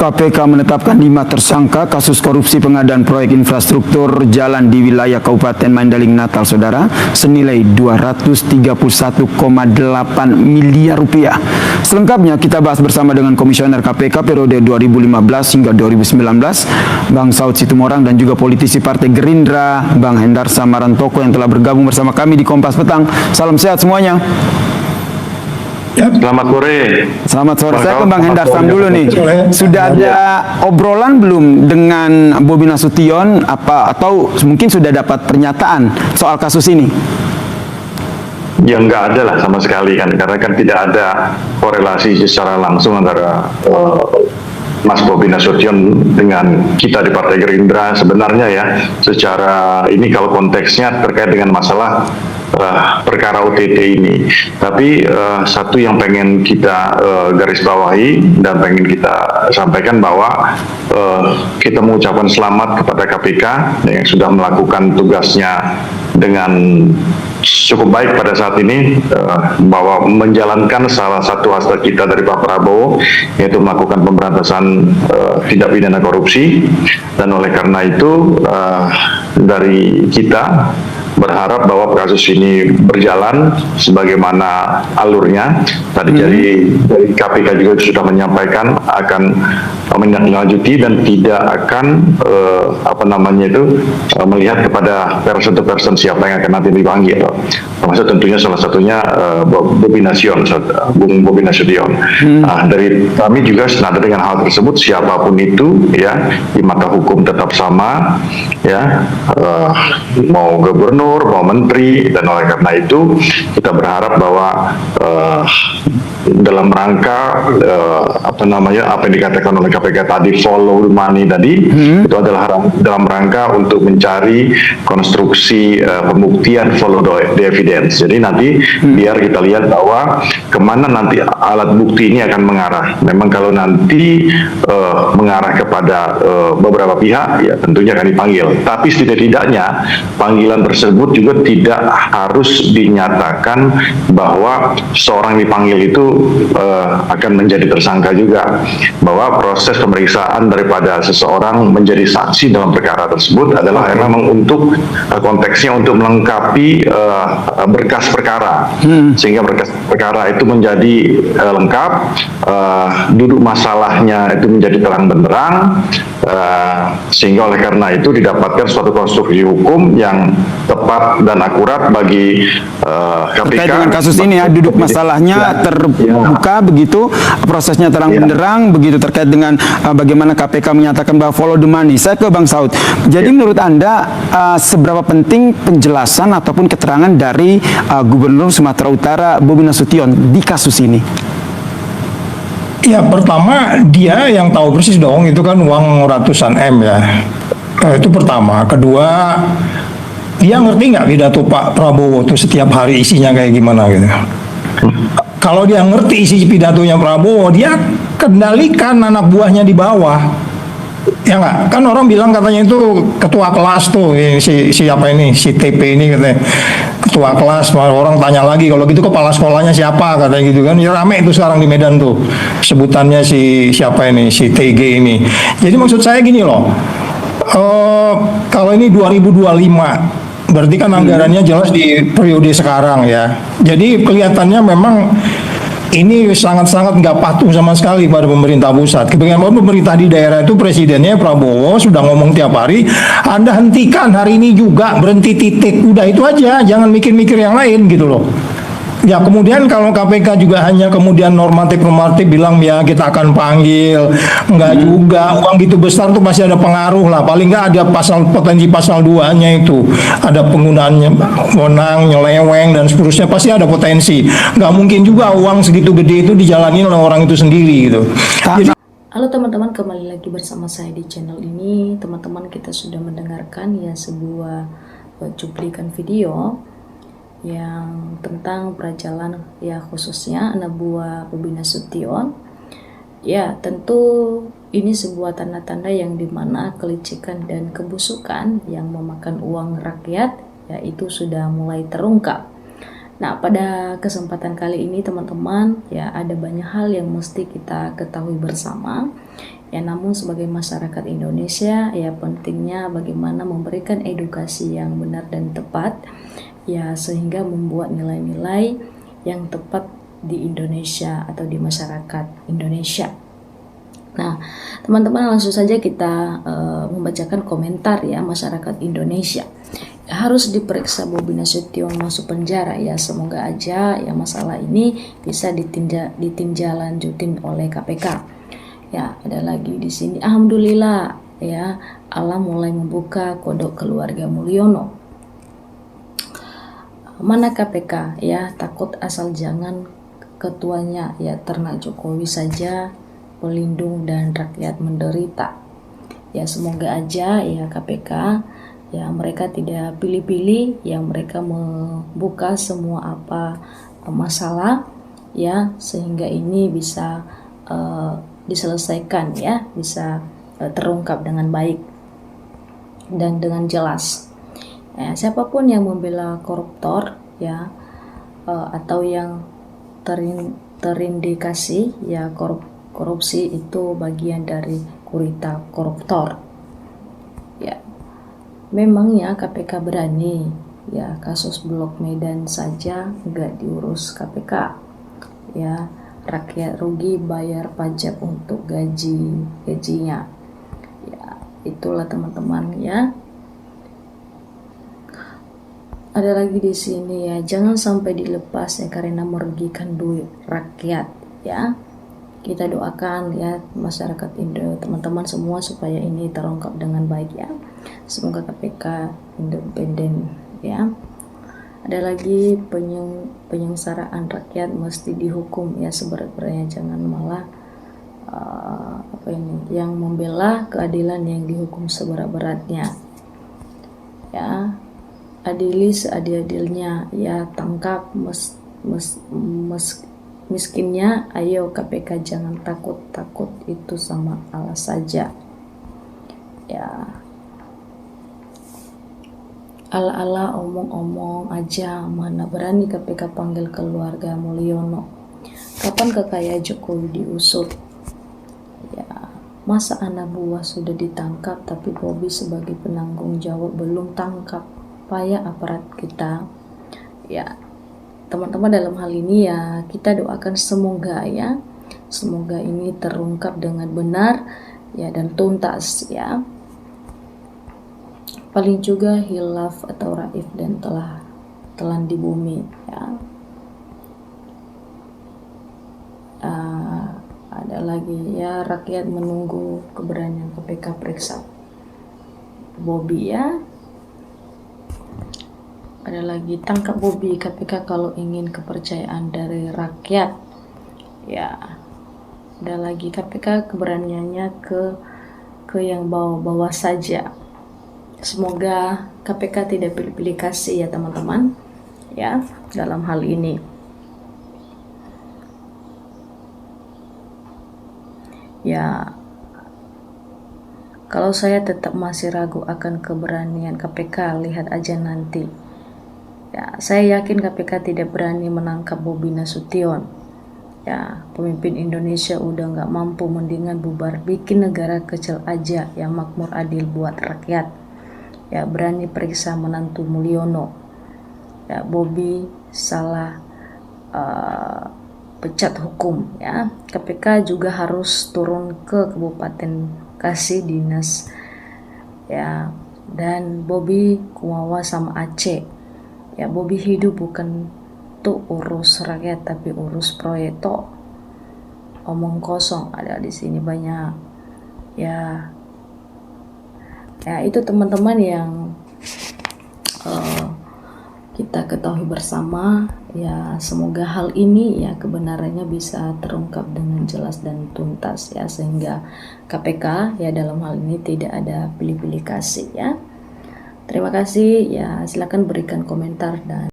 KPK menetapkan 5 tersangka kasus korupsi pengadaan proyek infrastruktur jalan di wilayah Kabupaten Mandailing Natal, saudara, senilai 231,8 miliar rupiah. Selengkapnya kita bahas bersama dengan Komisioner KPK periode 2015 hingga 2019, Bang Saud Situmorang, dan juga politisi Partai Gerindra, Bang Hendar Samarantoko yang telah bergabung bersama kami di Kompas Petang. Salam sehat semuanya. Ya. Selamat sore. Selamat sore. Saya ke Bang Hendar Sam dulu nih. Sudah ada obrolan belum dengan Bobi Nasution atau mungkin sudah dapat pernyataan soal kasus ini? Ya nggak ada lah sama sekali kan, karena kan tidak ada korelasi secara langsung antara Mas Bobi Nasution dengan kita di Partai Gerindra. Sebenarnya ya, secara ini kalau konteksnya terkait dengan masalah perkara OTT ini, tapi satu yang pengen kita garis bawahi dan pengen kita sampaikan bahwa kita mengucapkan selamat kepada KPK yang sudah melakukan tugasnya dengan cukup baik pada saat ini, bahwa menjalankan salah satu hasrat kita dari Pak Prabowo, yaitu melakukan pemberantasan tindak pidana korupsi. Dan oleh karena itu dari kita berharap bahwa kasus ini berjalan sebagaimana alurnya. Tadi dari KPK juga sudah menyampaikan akan menindaklanjuti dan tidak akan melihat kepada person siapa yang akan nanti dipanggil. Termasuk tentunya salah satunya Bobi Nasution, Bung Bobi Nasution. Dari kami juga senada dengan hal tersebut, siapapun itu ya di mata hukum tetap sama ya, mau gubernur, mau menteri, dan oleh karena itu kita berharap bahwa dalam rangka apa yang dikatakan oleh KPK tadi, follow the money tadi, itu adalah dalam rangka untuk mencari konstruksi pembuktian, follow the evidence. Jadi nanti biar kita lihat bahwa kemana nanti alat bukti ini akan mengarah. Memang kalau nanti mengarah kepada beberapa pihak, ya tentunya akan dipanggil. Tapi setidak-tidaknya panggilan tersebut juga tidak harus dinyatakan bahwa seorang dipanggil itu akan menjadi tersangka juga, bahwa proses pemeriksaan daripada seseorang menjadi saksi dalam perkara tersebut adalah memang untuk konteksnya untuk melengkapi berkas perkara, sehingga berkas perkara itu menjadi lengkap, duduk masalahnya itu menjadi terang benderang, sehingga oleh karena itu didapatkan suatu konstruksi hukum yang tepat dan akurat bagi KPK. Terkait dengan kasus ini ya, duduk masalahnya terbuka begitu, prosesnya terang benderang begitu, terkait dengan bagaimana KPK menyatakan bahwa follow the money. Saya ke Bang Saud. Jadi menurut Anda seberapa penting penjelasan ataupun keterangan dari Gubernur Sumatera Utara Bobi Nasution di kasus ini? Ya, pertama dia yang tahu persis dong, itu kan uang ratusan M ya. Itu pertama. Kedua, dia ngerti nggak pidato Pak Prabowo itu setiap hari isinya kayak gimana gitu. Kalau dia ngerti isi pidatonya Prabowo, dia kendalikan anak buahnya di bawah. Ya nggak? Kan orang bilang katanya itu ketua kelas tuh, siapa ini, si TP ini katanya ketua kelas. Orang tanya lagi, kalau gitu kepala sekolahnya siapa, katanya gitu kan. Ya rame itu sekarang di Medan tuh, sebutannya siapa ini, si TG ini. Jadi maksud saya gini loh, kalau ini 2025, berarti kan anggarannya jelas di periode sekarang ya. Jadi kelihatannya memang ini sangat-sangat nggak patuh sama sekali pada pemerintah pusat. Bagaimana pemerintah di daerah itu, presidennya Prabowo sudah ngomong tiap hari, Anda hentikan hari ini juga, berhenti titik. Udah itu aja, jangan mikir-mikir yang lain gitu loh. Ya kemudian kalau KPK juga hanya kemudian normatif bilang ya kita akan panggil, enggak juga, uang gitu besar tuh pasti ada pengaruh lah, paling enggak ada potensi pasal 2-nya itu, ada penggunaannya wewenang, nyeleweng dan seterusnya, pasti ada potensi. Enggak mungkin juga uang segitu gede itu dijalani oleh orang itu sendiri gitu. Jadi, halo teman-teman, kembali lagi bersama saya di channel ini. Teman-teman, kita sudah mendengarkan ya sebuah cuplikan video yang tentang perajalan ya, khususnya anak buah Bobi Nasution. Ya tentu ini sebuah tanda-tanda yang dimana kelicikan dan kebusukan yang memakan uang rakyat ya itu sudah mulai terungkap. Nah, pada kesempatan kali ini teman-teman, ya ada banyak hal yang mesti kita ketahui bersama. Ya, namun sebagai masyarakat Indonesia, ya pentingnya bagaimana memberikan edukasi yang benar dan tepat, ya sehingga membuat nilai-nilai yang tepat di Indonesia atau di masyarakat Indonesia. Nah, teman-teman langsung saja kita membacakan komentar ya masyarakat Indonesia. Harus diperiksa Bobi Nasution masuk penjara ya, semoga aja ya masalah ini bisa ditinjaulanjutin oleh KPK. Ya, ada lagi di sini. Alhamdulillah ya, Allah mulai membuka kodok keluarga Mulyono. Mana KPK ya, takut asal jangan ketuanya ya, ternak Jokowi saja pelindung dan rakyat menderita. Ya, semoga aja ya KPK ya mereka tidak pilih-pilih, ya mereka membuka semua apa masalah ya, sehingga ini bisa diselesaikan ya, bisa terungkap dengan baik dan dengan jelas. Ya, siapapun yang membela koruptor ya atau yang terindikasi ya korupsi itu bagian dari gurita koruptor. Ya, memangnya KPK berani ya, kasus Blok Medan saja nggak diurus KPK ya, rakyat rugi bayar pajak untuk gajinya ya, itulah teman-teman ya. Ada lagi di sini ya, jangan sampai dilepas ya karena merugikan duit rakyat ya. Kita doakan ya masyarakat Indo, teman-teman semua, supaya ini terungkap dengan baik ya. Semoga KPK independen ya. Ada lagi penyengsaraan rakyat mesti dihukum ya seberat-beratnya, jangan malah yang membela keadilan yang dihukum seberat-beratnya ya. Adili seadil-adilnya ya, tangkap miskinnya. Ayo KPK jangan takut itu sama Allah saja ya. Ala-ala omong-omong aja, mana berani KPK panggil keluarga Mulyono. Kapan kekayaan Jokowi diusut ya, masa anak buah sudah ditangkap tapi Bobi sebagai penanggung jawab belum tangkap. Payah aparat kita ya. Teman-teman, dalam hal ini ya kita doakan semoga ya, semoga ini terungkap dengan benar ya dan tuntas ya. Paling juga hilaf atau raif dan telan di bumi ya. Ada lagi ya, rakyat menunggu keberanian KPK periksa Bobi ya. Ada lagi, tangkap Bobi KPK kalau ingin kepercayaan dari rakyat ya. Ada lagi, KPK keberaniannya ke yang bawah-bawah saja. Semoga KPK tidak pilih-pilih kasih ya teman-teman ya dalam hal ini ya. Kalau saya tetap masih ragu akan keberanian KPK, lihat aja nanti ya. Saya yakin KPK tidak berani menangkap Bobi Nasution ya. Pemimpin Indonesia udah nggak mampu, mendingan bubar, bikin negara kecil aja yang makmur adil buat rakyat ya. Berani periksa menantu Mulyono ya. Bobi salah pecat hukum ya. KPK juga harus turun ke Kabupaten Kasih dinas ya. Dan Bobi Kuwawa sama Aceh ya. Bobi hidup bukan tuh urus rakyat tapi urus proyek toh. Omong kosong ada di sini banyak ya. Ya, itu teman-teman yang kita ketahui bersama ya. Semoga hal ini ya kebenarannya bisa terungkap dengan jelas dan tuntas ya, sehingga KPK ya dalam hal ini tidak ada pilih-pilih kasih ya. Terima kasih ya, silakan berikan komentar dan